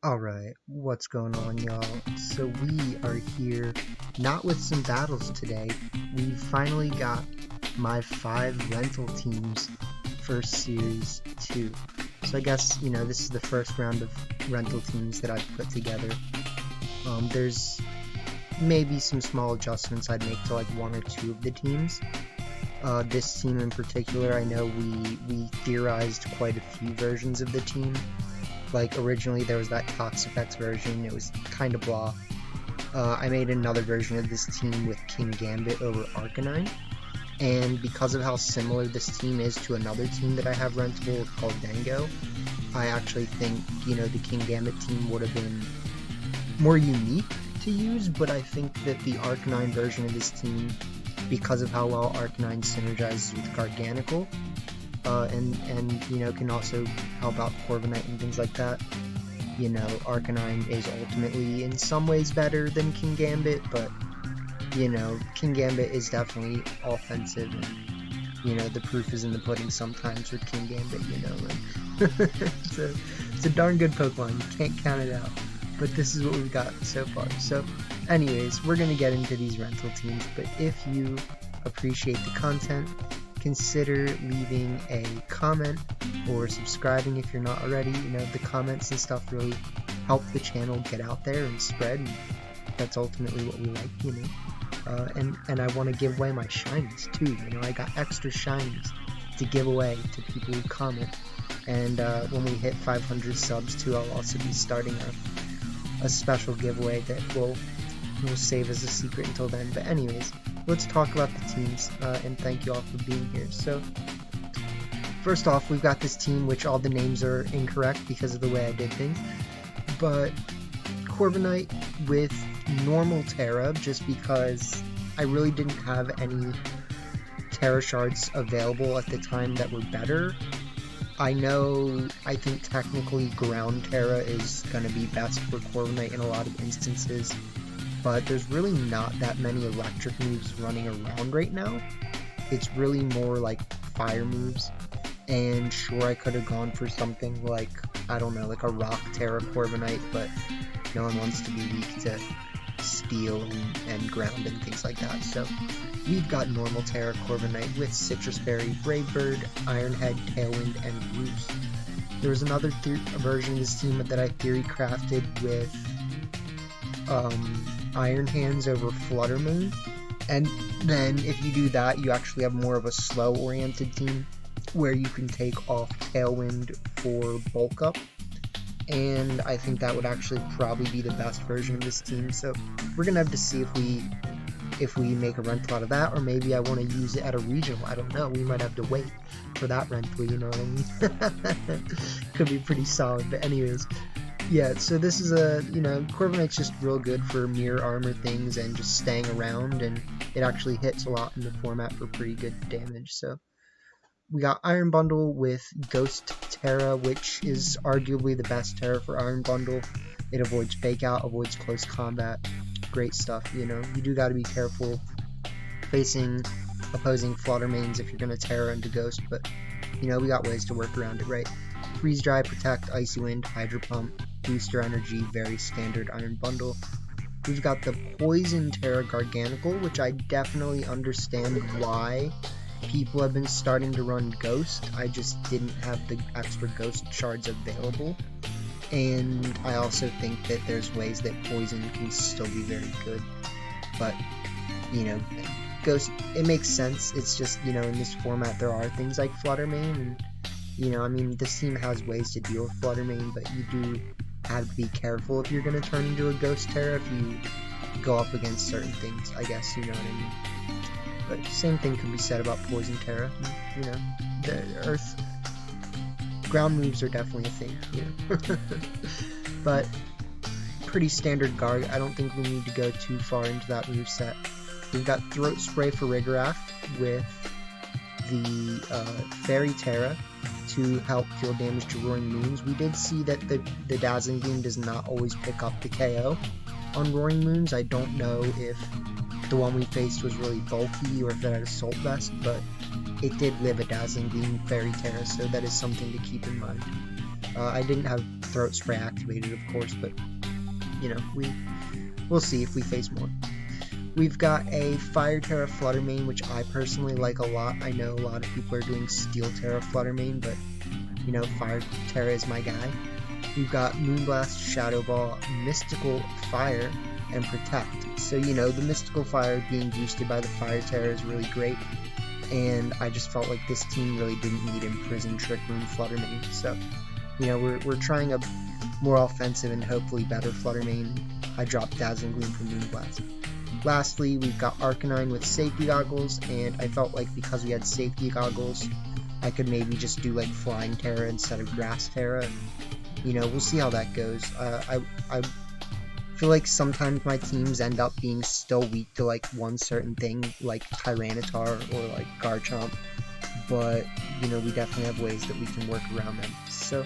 Alright, what's going on, y'all? So we are here not with some battles today. We finally got my 5 rental teams for Series 2. So I guess, this is the first round of rental teams that I've put together. There's maybe some small adjustments I'd make to like 1 or 2 of the teams. This team in particular, I know we theorized quite a few versions of the team. Like, originally there was that Toxifex version, it was kinda blah. I made another version of this team with King Gambit over Arcanine, and because of how similar this team is to another team that I have rentable called Dango, I actually think, the King Gambit team would have been more unique to use, but I think that the Arcanine version of this team, because of how well Arcanine synergizes with Garganacl, and can also help out Corviknight and things like that. Arcanine is ultimately in some ways better than King Gambit, but King Gambit is definitely offensive, and the proof is in the pudding sometimes with King Gambit. It's a darn good Pokemon. You can't count it out. But this is what we've got so far. So, anyways, we're gonna get into these rental teams. But if you appreciate the content, consider leaving a comment or subscribing if you're not already. The comments and stuff really help the channel get out there and spread, and that's ultimately what we like, and I want to give away my shinies too. I got extra shinies to give away to people who comment, and when we hit 500 subs too, I'll also be starting a special giveaway that we'll save as a secret until then. But anyways, let's talk about the teams, and thank you all for being here. So, first off, we've got this team, which all the names are incorrect because of the way I did things, but Corviknight with normal Terra, just because I really didn't have any Terra shards available at the time that were better. I think technically Ground Terra is going to be best for Corviknight in a lot of instances, but there's really not that many electric moves running around right now. It's really more like fire moves, and sure, I could have gone for something like, I don't know, like a Rock Terra Corviknight, but no one wants to be weak to Steel and Ground and things like that. So we've got normal Terra Corviknight with Citrus Berry, Brave Bird, Iron Head, Tailwind, and Roost. There was another version of this team that I theory crafted with Iron Hands over Flutter Mane, and then if you do that, you actually have more of a slow oriented team where you can take off Tailwind for bulk up, and I think that would actually probably be the best version of this team. So we're gonna have to see if we make a rental out of that, or maybe I want to use it at a regional. I don't know, we might have to wait for that rental, you know what I mean? Could be pretty solid. But anyways, yeah, so this is Corviknight's just real good for mirror armor things and just staying around, and it actually hits a lot in the format for pretty good damage. So we got Iron Bundle with Ghost Terra, which is arguably the best Terra for Iron Bundle. It avoids Fake Out, avoids close combat, great stuff. You do got to be careful facing opposing Flutter Manes if you're going to Terra into Ghost, but we got ways to work around it, right? Freeze Dry, Protect, Icy Wind, Hydro Pump, Booster Energy, very standard Iron Bundle. We've got the Poison Terra Garganacl, which I definitely understand why people have been starting to run Ghost. I just didn't have the extra Ghost shards available, and I also think that there's ways that Poison can still be very good, but Ghost, it makes sense. It's just, in this format there are things like Flutter Mane, and this team has ways to deal with Flutter Mane, but you do have to be careful if you're going to turn into a Ghost Terra if you go up against certain things, I guess, you know what I mean? But same thing can be said about Poison Terra. The Earth ground moves are definitely a thing, but pretty standard guard. I don't think we need to go too far into that move set. We've got Throat Spray for Rigorath with the Fairy Terra to help deal damage to Roaring Moons. We did see that the Dazzling Beam does not always pick up the KO on Roaring Moons. I don't know if the one we faced was really bulky or if it had Assault Vest, but it did live a Dazzling Beam Fairy Terra, so that is something to keep in mind. I didn't have throat spray activated, of course, but you know, we'll see if we face more. We've got a Fire Terra Fluttermane, which I personally like a lot. I know a lot of people are doing Steel Terra Fluttermane, but you know, Fire Terra is my guy. We've got Moonblast, Shadow Ball, Mystical Fire, and Protect. So you know, the Mystical Fire being boosted by the Fire Terra is really great, and I just felt like this team really didn't need Imprison, Trick Room, Fluttermane. So you know, we're trying a more offensive and hopefully better Fluttermane. I dropped Dazzling Gleam from Moonblast. Lastly, we've got Arcanine with Safety Goggles, and I felt like because we had Safety Goggles, I could maybe just do like Flying Terra instead of Grass Terra. You know, we'll see how that goes. I feel like sometimes my teams end up being still weak to like one certain thing, like Tyranitar or like Garchomp, but you know, we definitely have ways that we can work around them. So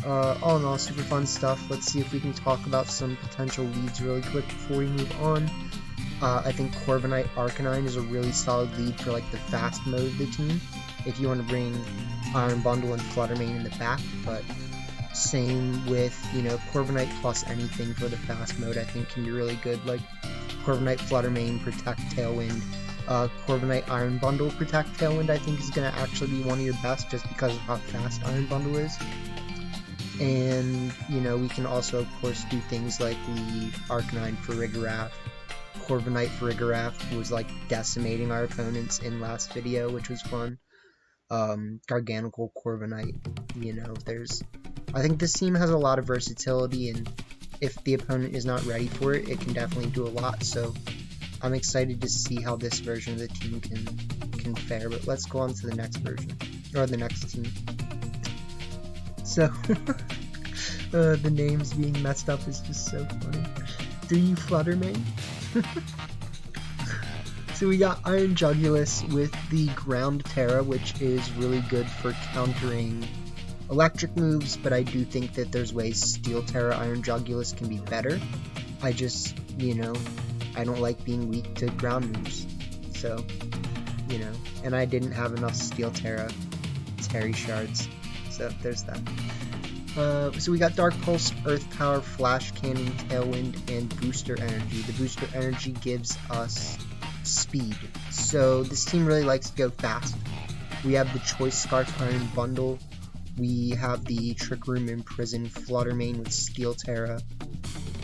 all in all, super fun stuff. Let's see if we can talk about some potential leads really quick before we move on. I think Corviknight Arcanine is a really solid lead for like the fast mode of the team, if you want to bring Iron Bundle and Fluttermane in the back, but same with, you know, Corviknight plus anything for the fast mode I think can be really good, like Corviknight Fluttermane, Protect, Tailwind, Corviknight Iron Bundle, Protect, Tailwind I think is going to actually be one of your best just because of how fast Iron Bundle is. And, you know, we can also, of course, do things like lead Arcanine for Rigorath. Corviknight for Rigorath was, like, decimating our opponents in last video, which was fun. Gargantual Corviknight, you know, I think this team has a lot of versatility, and if the opponent is not ready for it, it can definitely do a lot, so I'm excited to see how this version of the team can fare. But let's go on to the next version, or the next team. So, the names being messed up is just so funny. Do you Fluttermane? So we got Iron Jugulus with the Ground Terra, which is really good for countering electric moves, but I do think that there's ways Steel Terra Iron Jugulus can be better. I just, you know, I don't like being weak to ground moves. So, you know, and I didn't have enough Steel Terra Terry Shards. So there's that. So we got Dark Pulse, Earth Power, Flash Cannon, Tailwind, and Booster Energy. The Booster Energy gives us speed. So this team really likes to go fast. We have the Choice Scarf Iron Bundle. We have the Trick Room Imprison Fluttermane with Steel Terra.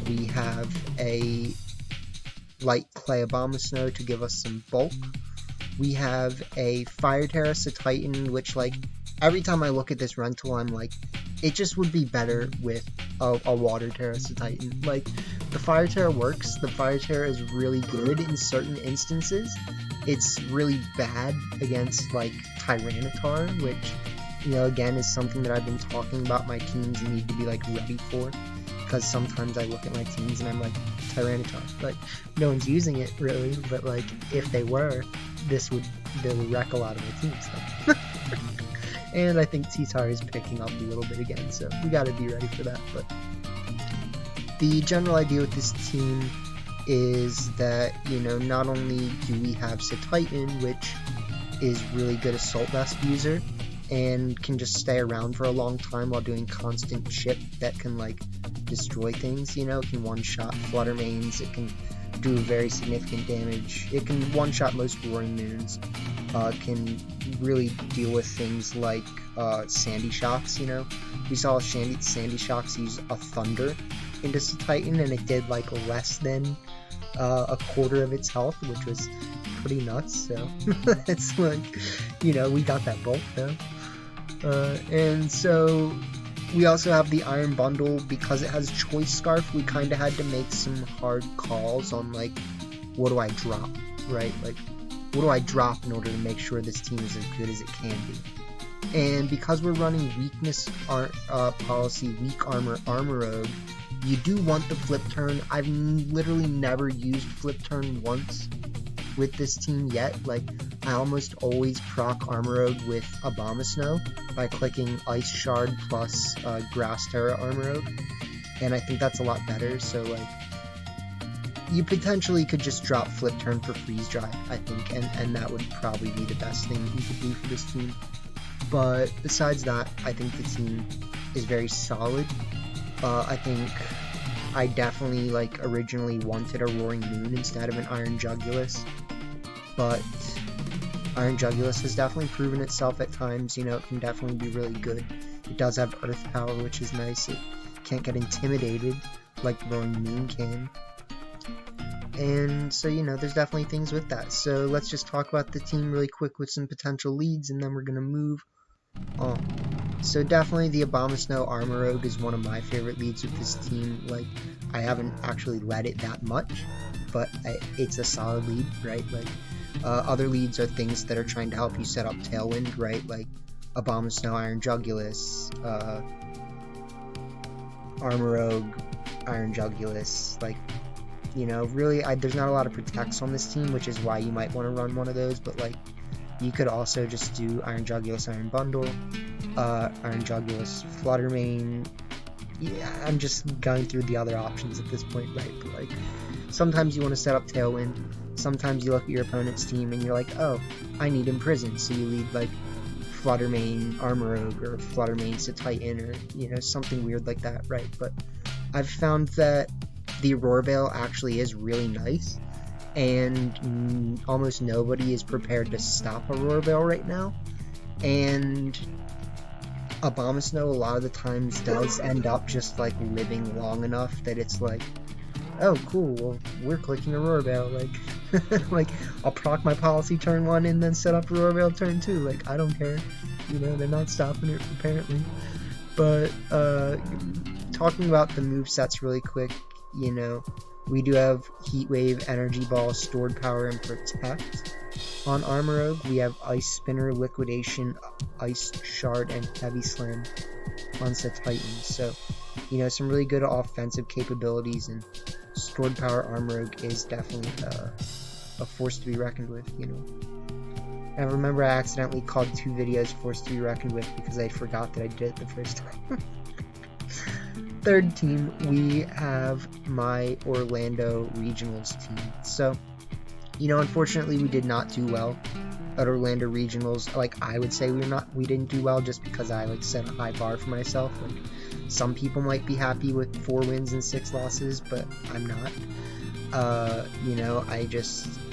We have a Light Clay Abomasnow to give us some bulk. We have a Fire Terra Titan, which, like, every time I look at this rental, I'm like, it just would be better with a Water Terra Titan. Like, the Fire Terra works. The Fire Terra is really good in certain instances. It's really bad against, like, Tyranitar, which, you know, again, is something that I've been talking about my teams need to be, like, ready for. Because sometimes I look at my teams and I'm like, Tyranitar. Like, no one's using it, really, but, like, if they were, they would wreck a lot of my teams. So. And I think T-Tar is picking up a little bit again, so we gotta be ready for that. But the general idea with this team is that, you know, not only do we have Titan, which is really good Assault Vest user, and can just stay around for a long time while doing constant chip that can, like, destroy things, you know, it can one-shot Fluttermanes, it can do very significant damage, it can one-shot most Roaring Moons, can really deal with things like Sandy Shocks, you know. We saw Sandy Shocks use a Thunder into Titan, and it did like less than a quarter of its health, which was pretty nuts, so it's like, you know, we got that bulk though. And so we also have the Iron Bundle. Because it has Choice Scarf, we kind of had to make some hard calls on, like, what do I drop, right? Like, what do I drop in order to make sure this team is as good as it can be? And because we're running weakness policy, weak armor, armor rogue, you do want the flip turn. I've literally never used flip turn once with this team yet. Like, I almost always proc armor rogue with Abomasnow by clicking Ice Shard plus Grass Terra armor rogue, and I think that's a lot better. So, like, you potentially could just drop flip turn for freeze dry, I think, and that would probably be the best thing that you could do for this team. But besides that, I think the team is very solid. I think I definitely like originally wanted a Roaring Moon instead of an Iron Jugulus, but Iron Jugulus has definitely proven itself at times. You know, it can definitely be really good. It does have Earth power, which is nice. It can't get intimidated like Roaring Moon can. And so, you know, there's definitely things with that. So let's just talk about the team really quick with some potential leads, and then we're going to move on. So definitely the Abomasnow Armorogue is one of my favorite leads with this team. Like, I haven't actually led it that much, but it's a solid lead, right? Like, other leads are things that are trying to help you set up Tailwind, right? Like Abomasnow Iron Jugulus, Armorogue Iron Jugulus, like, you know, really, there's not a lot of protects on this team, which is why you might want to run one of those, but, like, you could also just do Iron Jugulus, Iron Bundle, Iron Jugulus, Fluttermane. Yeah, I'm just going through the other options at this point, right? But, like, sometimes you want to set up Tailwind, sometimes you look at your opponent's team and you're like, oh, I need Imprison, so you lead, like, Fluttermane Armorogue, or Fluttermane Titan, or, you know, something weird like that, right? But I've found that the Aurora Veil actually is really nice, and almost nobody is prepared to stop Aurora Veil right now, and Abomasnow a lot of the times does end up just like living long enough that it's like, oh cool, well we're clicking Aurora Veil, like like I'll proc my policy turn 1 and then set up Aurora Veil turn 2, like I don't care, you know, they're not stopping it apparently. But talking about the movesets really quick, you know, we do have Heat Wave, Energy Ball, Stored Power, and Protect on Armorogue. We have Ice Spinner, Liquidation, Ice Shard, and Heavy Slam on Titan. So, you know, some really good offensive capabilities, and Stored Power Armorogue is definitely a force to be reckoned with, you know. And I remember I accidentally called 2 videos Force to be reckoned with because I forgot that I did it the first time. Third team, we have my Orlando Regionals team. So, you know, unfortunately we did not do well at Orlando Regionals. Like, I would say we didn't do well just because I like set a high bar for myself. Like, some people might be happy with 4 wins and 6 losses, but I'm not. You know,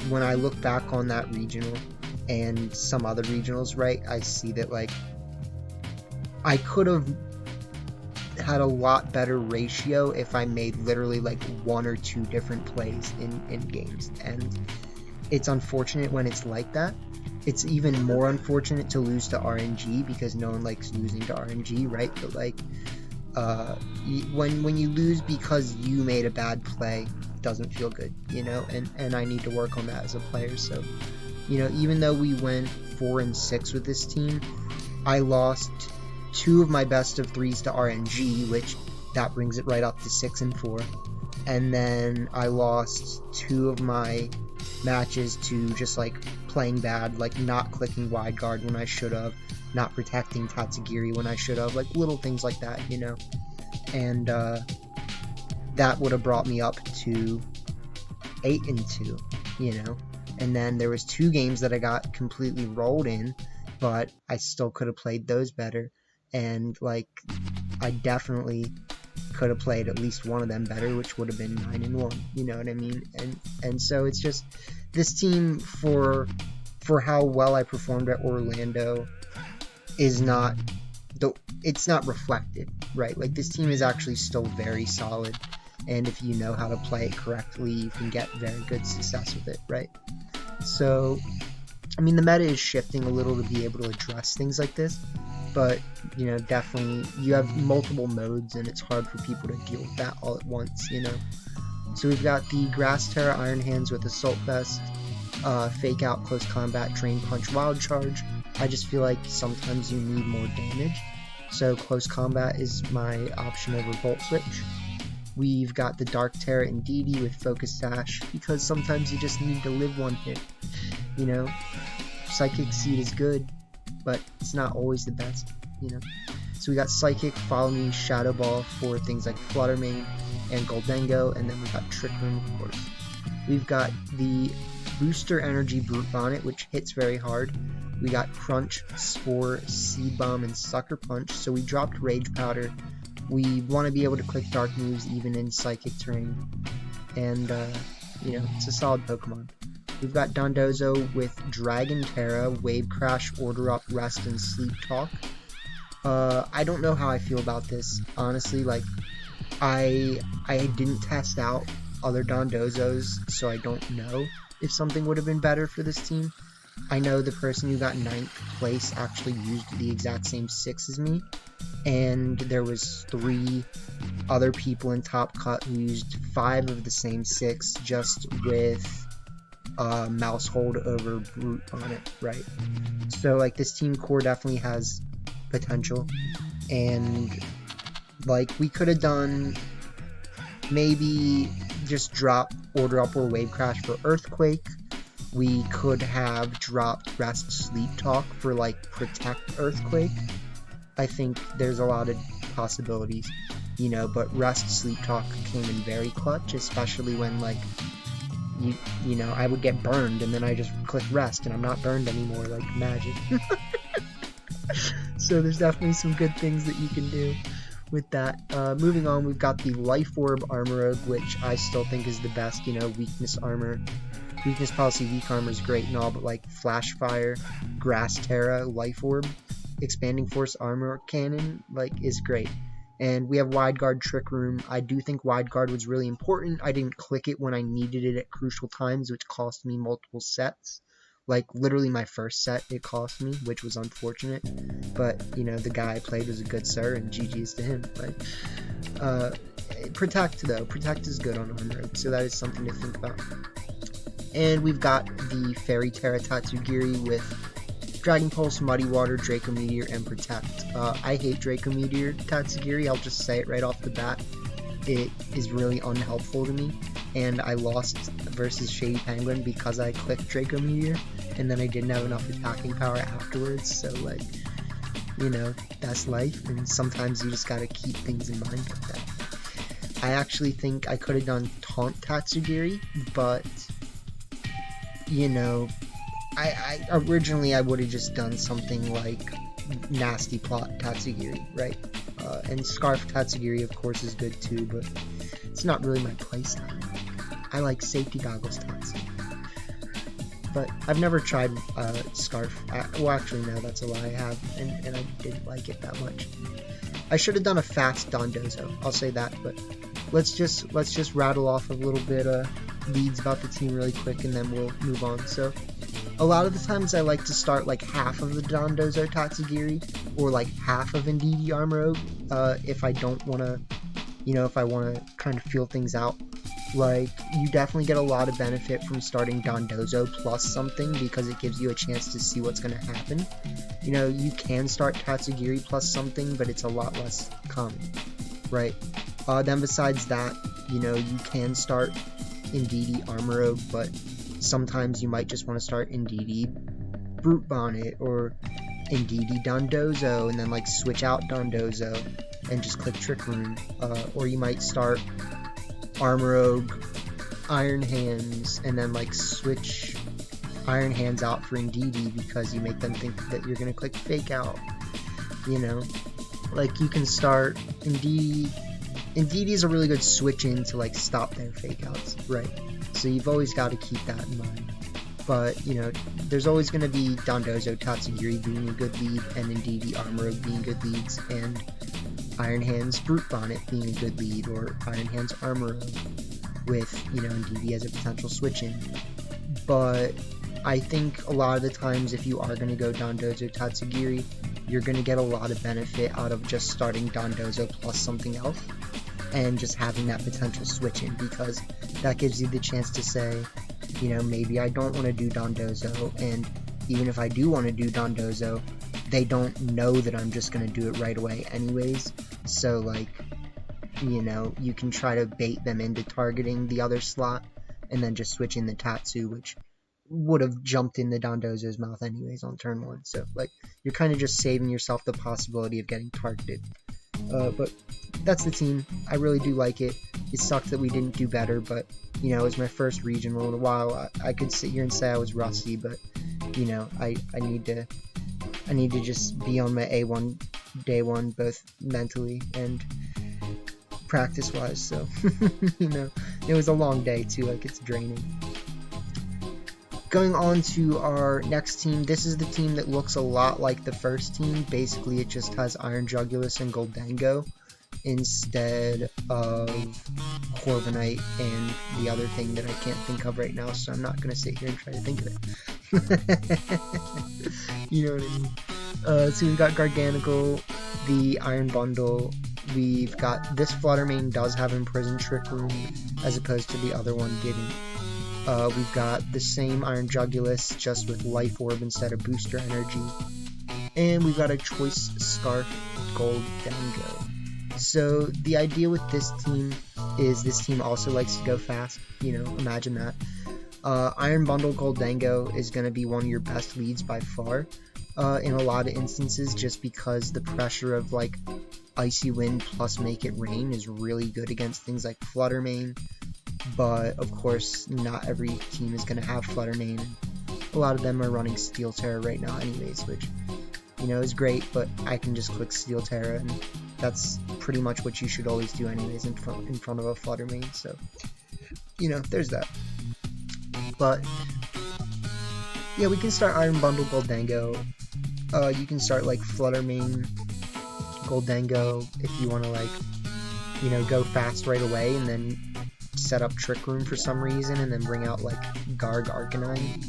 when I look back on that regional and some other regionals, right, I see that like I could have had a lot better ratio if I made literally like 1 or 2 different plays in games, and it's unfortunate when it's like that. It's even more unfortunate to lose to RNG because no one likes losing to RNG, right? But like when you lose because you made a bad play, it doesn't feel good, you know, and I need to work on that as a player. So, you know, even though we went 4 and 6 with this team, I lost 2 of my best of 3s to RNG, which that brings it right up to 6 and 4. And then I lost 2 of my matches to just like playing bad, like not clicking wide guard when I should have, not protecting Tatsugiri when I should have, like little things like that, you know. And that would have brought me up to 8 and 2, you know. And then there was 2 games that I got completely rolled in, but I still could have played those better. And like I definitely could have played at least one of them better, which would have been 9 and 1, you know what I mean? And so it's just this team, for how well I performed at Orlando, is not it's not reflected, right? Like, this team is actually still very solid, and if you know how to play it correctly, you can get very good success with it, right? So, I mean, the meta is shifting a little to be able to address things like this, but, you know, definitely, you have multiple modes, and it's hard for people to deal with that all at once, you know? So we've got the Grass Terra Iron Hands with Assault Vest, Fake Out, Close Combat, Drain Punch, Wild Charge. I just feel like sometimes you need more damage, so Close Combat is my option over Volt Switch. We've got the Dark Terra and Didi with Focus Sash, because sometimes you just need to live one hit, you know? Psychic Seed is good, but it's not always the best, you know? So we got Psychic, Follow Me, Shadow Ball for things like Fluttermane and Goldengo, and then we got Trick Room, of course. We've got the Booster Energy Brute Bonnet, which hits very hard. We got Crunch, Spore, Seed Bomb, and Sucker Punch, so we dropped Rage Powder. We want to be able to click Dark moves even in Psychic terrain, and, you know, it's a solid Pokemon. We've got Dondozo with Dragon Terra, Wave Crash, Order Up, Rest, and Sleep Talk. I don't know how I feel about this, honestly. Like, I didn't test out other Dondozos, so I don't know if something would have been better for this team. I know the person who got 9th place actually used the exact same 6 as me, and there was 3 other people in Top Cut who used 5 of the same 6 just with Mouse Hold over Brute on it, right? So, like, this team core definitely has potential, and, like, we could have done maybe just drop Order Up or Wave Crash for Earthquake. We could have dropped Rest Sleep Talk for, like, Protect Earthquake. I think there's a lot of possibilities, you know, but Rest Sleep Talk came in very clutch, especially when, like, you know, I would get burned and then I just click Rest and I'm not burned anymore, like magic. So there's definitely some good things that you can do with that. Moving on, we've got the Life Orb Armor, which I still think is the best, you know, weakness armor. Weakness policy, weak armor is great and all, but like Flash Fire, Grass Terra, Life Orb, Expanding Force Armor Cannon, like, is great. And we have Wide Guard Trick Room. I do think Wide Guard was really important. I didn't click it when I needed it at crucial times, which cost me multiple sets. Like, literally my first set it cost me, which was unfortunate. But, you know, the guy I played was a good sir, and GG's to him. Right? Protect, though. Protect is good on Armor, so that is something to think about. And we've got the Fairy Terra Tatsugiri with Dragon Pulse, Muddy Water, Draco Meteor, and Protect. I hate Draco Meteor Tatsugiri, I'll just say it right off the bat. It is really unhelpful to me, and I lost versus Shady Penguin because I clicked Draco Meteor, and then I didn't have enough attacking power afterwards, so, like, you know, that's life, and sometimes you just gotta keep things in mind like that. I actually think I could have done Taunt Tatsugiri, but, you know, I originally I would have just done something like Nasty Plot Tatsugiri, right? And Scarf Tatsugiri, of course, is good too, but it's not really my playstyle. I like Safety Goggles Tatsu. But I've never tried Scarf. Well, actually, no, that's a lie. I have, and I didn't like it that much. I should have done a fast Dondozo. I'll say that, but let's just rattle off a little bit leads about the team really quick, and then we'll move on. So, a lot of the times I like to start like half of the Dondozo Tatsugiri, or like half of Indeedee Armor, if I don't want to, you know, if I want to kind of feel things out. Like, you definitely get a lot of benefit from starting Dondozo plus something, because it gives you a chance to see what's going to happen. You know, you can start Tatsugiri plus something, but it's a lot less common, right? Then besides that, you know, you can start Indeedee Armor, but sometimes you might just want to start Indeedee Brute Bonnet, or Indeedee Dondozo, and then, like, switch out Dondozo and just click Trick Room. Or you might start Armorogue, Iron Hands, and then, like, switch Iron Hands out for Indeedee because you make them think that you're going to click Fake Out. You know? Like, you can start Indeedee. Indeedee is a really good switch in to, like, stop their Fake Outs, right? So you've always got to keep that in mind. But, you know, there's always going to be Dondozo Tatsugiri being a good lead, and Indeedee Armorogue being good leads, and Iron Hands Brute Bonnet being a good lead, or Iron Hands Armorogue with, you know, Indeedee as a potential switch-in. But I think a lot of the times if you are going to go Dondozo Tatsugiri, you're going to get a lot of benefit out of just starting Dondozo plus something else, and just having that potential switch-in, because that gives you the chance to say, you know, maybe I don't want to do Dondozo, and even if I do want to do Dondozo, they don't know that I'm just going to do it right away anyways, so, like, you know, you can try to bait them into targeting the other slot, and then just switch in the Tatsu, which would have jumped in the Dondozo's mouth anyways on turn 1, so, like, you're kind of just saving yourself the possibility of getting targeted. But that's the team. I really do like it. It sucks that we didn't do better, but You know, it was my first regional in a while. I could sit here and say I was rusty, but you know, I need to just be on my A1 day one, both mentally and practice wise. So you know, it was a long day too, like it's draining. Going on to our next team, this is the team that looks a lot like the first team. Basically, it just has Iron Jugulus and Goldango instead of Corviknight and the other thing that I can't think of right now, so I'm not going to sit here and try to think of it. You know what I mean? So we've got Garganacl, the Iron Bundle. We've got this Fluttermane does have Imprisoned Trick Room, as opposed to the other one didn't. We've got the same Iron Jugulus, just with Life Orb instead of Booster Energy. And we've got a Choice Scarf Goldango. So the idea with this team is this team also likes to go fast. You know, imagine that. Iron Bundle Goldango is going to be one of your best leads by far in a lot of instances, just because the pressure of like Icy Wind plus Make It Rain is really good against things like Fluttermane. But of course, not every team is going to have Fluttermane. A lot of them are running Steel Terra right now anyways, which, you know, is great, but I can just click Steel Terra, and that's pretty much what you should always do anyways in front of a Fluttermane, so, you know, there's that. But, yeah, we can start Iron Bundle Goldango. You can start, like, Fluttermane Goldango if you want to, like, you know, go fast right away, and then set up Trick Room for some reason, and then bring out like Garg Arcanine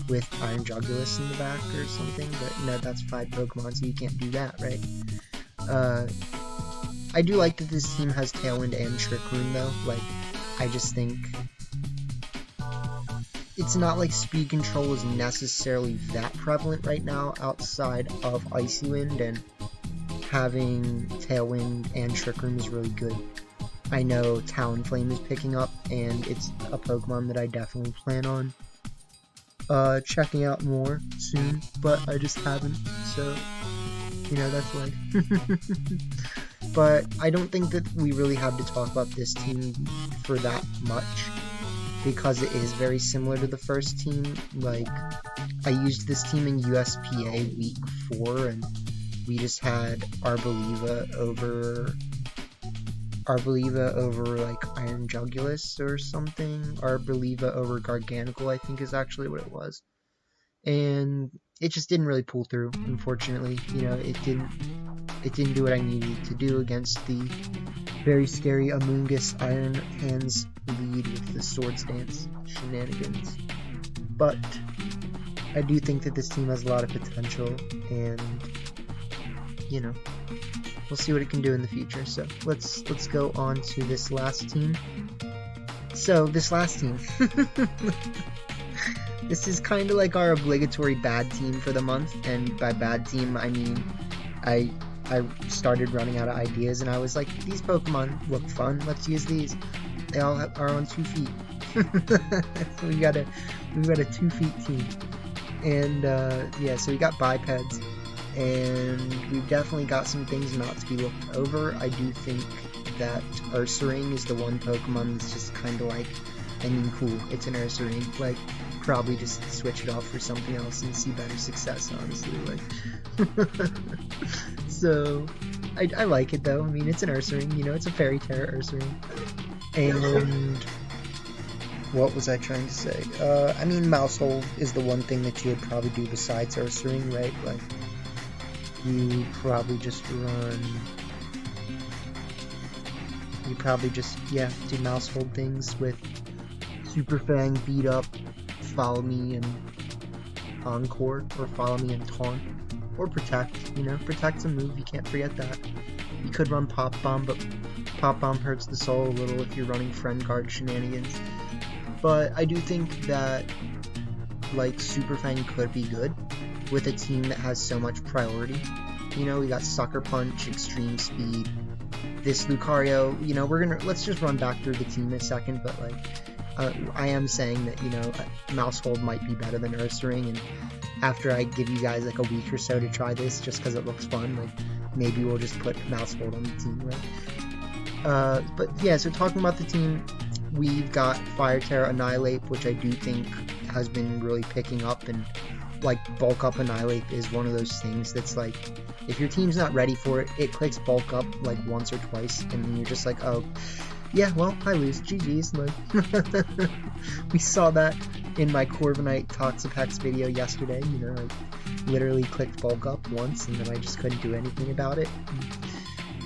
with Iron Jugulus in the back or something. But no, that's 5 Pokemon, so you can't do that, right? I do like that this team has Tailwind and Trick Room though. Like, I just think it's not like speed control is necessarily that prevalent right now outside of Icy Wind, and having Tailwind and Trick Room is really good. I know Talonflame is picking up, and it's a Pokemon that I definitely plan on checking out more soon, but I just haven't, so, you know, that's life. But I don't think that we really have to talk about this team for that much, because it is very similar to the first team. Like, I used this team in USPA week 4, and we just had Arboliva over like Iron Jugulus or something. Arboliva over Garganacl, I think, is actually what it was. And it just didn't really pull through, unfortunately. You know, it didn't do what I needed to do against the very scary Amoonguss Iron Hands lead with the Swords Dance shenanigans. But I do think that this team has a lot of potential, and, you know, we'll see what it can do in the future. So let's go on to this last team. So this last team, this is kind of like our obligatory bad team for the month, and by bad team I mean I started running out of ideas, and I was like, these Pokemon look fun, let's use these. They all are on 2 feet. So we've got a 2 feet team, and yeah, so we got bipeds. And we've definitely got some things not to be looked over. I do think that Ursaring is the one Pokemon that's just kind of like, I mean, cool, it's an Ursaring, like, probably just switch it off for something else and see better success, honestly, like. So, I like it though. I mean, it's an Ursaring, you know, it's a Fairy Terra Ursaring. And what was I trying to say? I mean, Maushold is the one thing that you would probably do besides Ursaring, right? Like, you probably just do Maushold things with Super Fang, Beat Up, Follow Me, and Encore, or Follow Me and Taunt, or Protect. You know, Protect's a move, you can't forget that. You could run Pop Bomb, but Pop Bomb hurts the soul a little if you're running Friend Guard shenanigans. But I do think that, like, Super Fang could be good with a team that has so much priority. You know, we got Sucker Punch, Extreme Speed, this Lucario. You know, let's just run back through the team a second, but like, I am saying that, you know, Maushold might be better than Ursaring, and after I give you guys like a week or so to try this, just because it looks fun, like, maybe we'll just put Maushold on the team, right? But yeah, so talking about the team, we've got Fire Terra Annihilate, which I do think has been really picking up, and like Bulk Up Annihilate is one of those things that's like, if your team's not ready for it, it clicks Bulk Up like once or twice, and then you're just like, oh, yeah, well, I lose, GG's. Like, we saw that in my Corviknight Toxapex video yesterday, you know, I literally clicked Bulk Up once, and then I just couldn't do anything about it.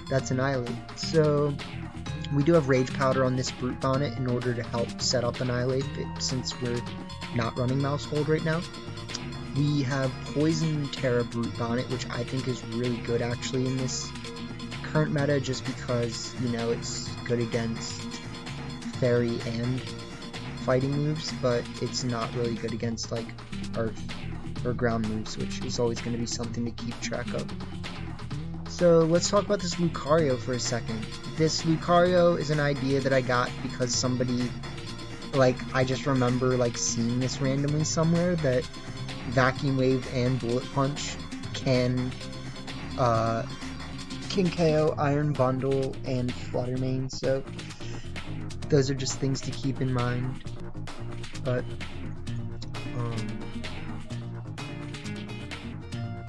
That's Annihilate. So we do have Rage Powder on this Brute Bonnet in order to help set up Annihilate, since we're not running Mouse Hold right now. We have Poison Terra Brute Bonnet, which I think is really good actually in this current meta, just because, you know, it's good against Fairy and fighting moves, but it's not really good against like Earth or ground moves, which is always going to be something to keep track of. So let's talk about this Lucario for a second. This Lucario is an idea that I got because somebody, like, I just remember like seeing this randomly somewhere, that Vacuum Wave and Bullet Punch can KO Iron Bundle and Flutter Mane, so those are just things to keep in mind. But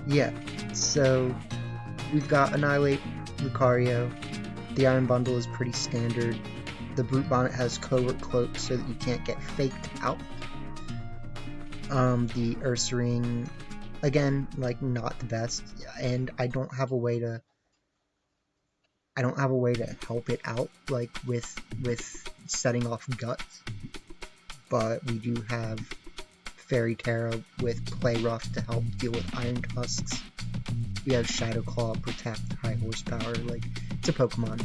yeah, so we've got Annihilate, Lucario. The Iron Bundle is pretty standard. The Brute Bonnet has Covert Cloak so that you can't get faked out. The Ursaring, again, like, not the best, and I don't have a way to help it out, like with setting off Guts. But we do have Fairy Terra with Play Rough to help deal with Iron Tusks. We have Shadow Claw, Protect, High Horsepower. Like, it's a Pokemon.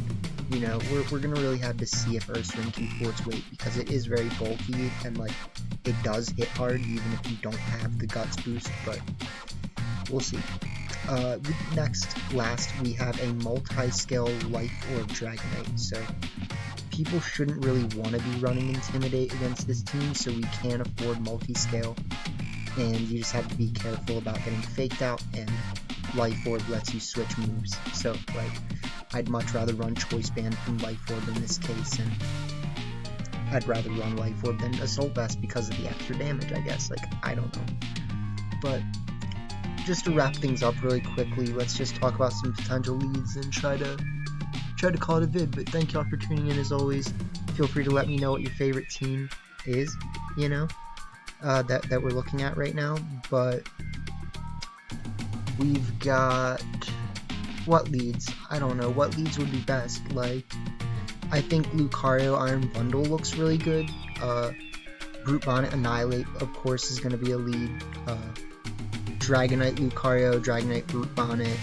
You know, we're gonna really have to see if Ursaring can pull its weight, because it is very bulky and like it does hit hard even if you don't have the Guts boost. But we'll see. Last, we have a multi-scale Life Orb Dragonite. So people shouldn't really want to be running Intimidate against this team, so we can afford multi-scale, and you just have to be careful about getting faked out, and Life Orb lets you switch moves. So like, I'd much rather run Choice Band from Life Orb in this case, and I'd rather run Life Orb than Assault Vest because of the extra damage, I guess. Like, I don't know. But just to wrap things up really quickly, let's just talk about some potential leads and try to call it a vid. But thank y'all for tuning in as always. Feel free to let me know what your favorite team is, you know, that we're looking at right now. But we've got, what leads? I don't know. What leads would be best? Like, I think Lucario Iron Bundle looks really good. Brute Bonnet Annihilate, of course, is going to be a lead. Dragonite Lucario, Dragonite Brute Bonnet.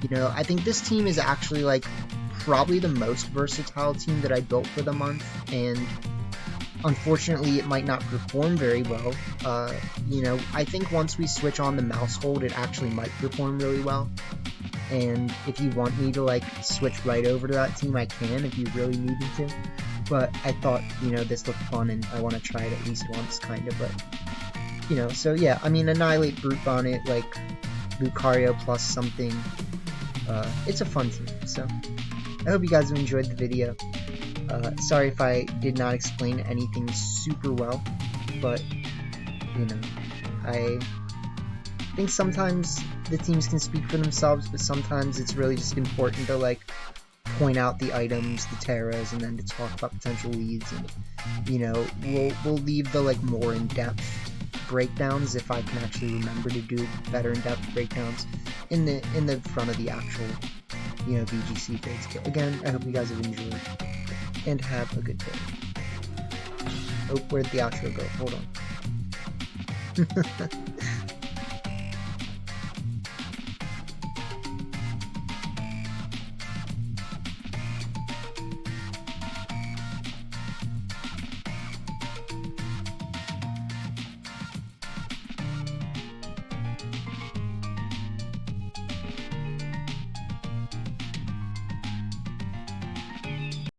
You know, I think this team is actually like probably the most versatile team that I built for the month, and unfortunately it might not perform very well. You know, I think once we switch on the Mouse Hold, it actually might perform really well. And if you want me to like switch right over to that team, I can if you really need me to. But I thought, you know, this looked fun and I want to try it at least once, kind of. But, you know, so yeah, I mean, Annihilate, Brute Bonnet, like Lucario plus something. It's a fun team. So I hope you guys have enjoyed the video. Sorry if I did not explain anything super well, but, you know, I think sometimes the teams can speak for themselves, but sometimes it's really just important to like point out the items, the Terras, and then to talk about potential leads. And, you know, we'll leave the like more in-depth breakdowns, if I can actually remember to do better in-depth breakdowns, in the front of the actual, you know, VGC vids. Again, I hope you guys have enjoyed, and have a good day. Oh, where'd the outro go? Hold on.